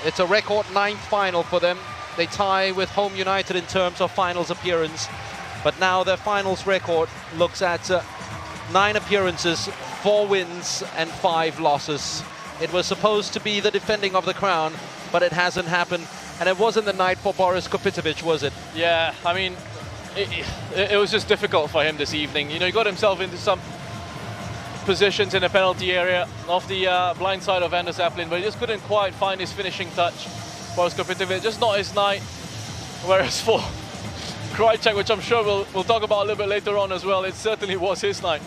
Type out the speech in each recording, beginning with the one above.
It's a record 9th final for them. They tie with Home United in terms of finals appearance, but now their finals record looks at 9 appearances, 4 wins and 5 losses. It was supposed to be the defending of the crown, but it hasn't happened, and it wasn't the night for Boris Kopitovic, was it? Yeah, I mean, it was just difficult for him this evening. You know, he got himself into some positions in the penalty area off the blind side of Anders Aplin, but he just couldn't quite find his finishing touch. Boris Kopitovic, just not his night. Whereas for Krajicek, which I'm sure we'll talk about a little bit later on as well, it certainly was his night.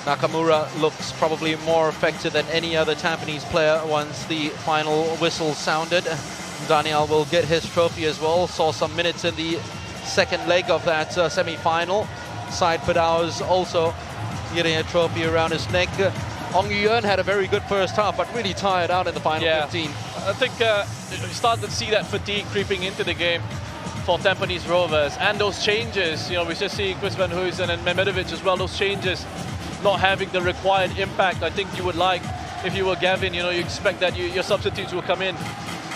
Nakamura looks probably more effective than any other Tampines player once the final whistle sounded. Daniel will get his trophy as well. Saw some minutes in the second leg of that semi-final. Said Fadau's also getting a trophy around his neck. Ong Yuan had a very good first half, but really tired out in the final 15. I think we started to see that fatigue creeping into the game for Tampines Rovers, and those changes, you know, we just see Chris Van Huysen and Mehmedovic as well, those changes not having the required impact I think you would like if you were Gavin. You know, you expect that your substitutes will come in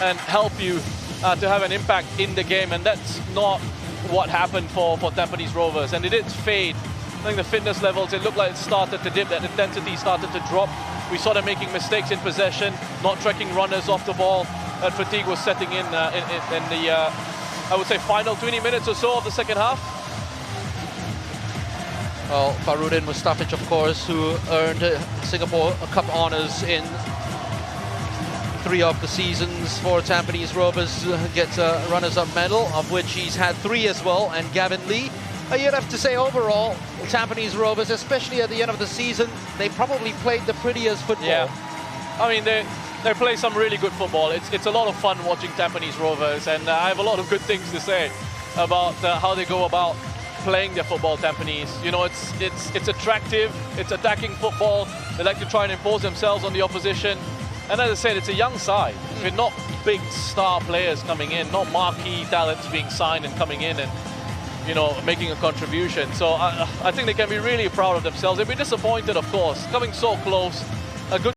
and help you to have an impact in the game, and that's not what happened for Tampines Rovers, and it did fade. I think the fitness levels, it looked like it started to dip, that intensity started to drop. We saw them making mistakes in possession, not tracking runners off the ball, and fatigue was setting in the, I would say, final 20 minutes or so of the second half. Well, Farudin Mustafic, of course, who earned Singapore Cup honours in 3 of the seasons for Tampines Rovers, gets a runners-up medal, of which he's had 3 as well, and Gavin Lee. You'd have to say overall, Tampines Rovers, especially at the end of the season, they probably played the prettiest football. Yeah, I mean, they play some really good football. It's a lot of fun watching Tampines Rovers, and I have a lot of good things to say about how they go about playing their football, Tampines. You know, it's attractive, it's attacking football. They like to try and impose themselves on the opposition. And as I said, it's a young side. With not big star players coming in, not marquee talents being signed and coming in and, you know, making a contribution. So I think they can be really proud of themselves. They'll be disappointed, of course, coming so close. A good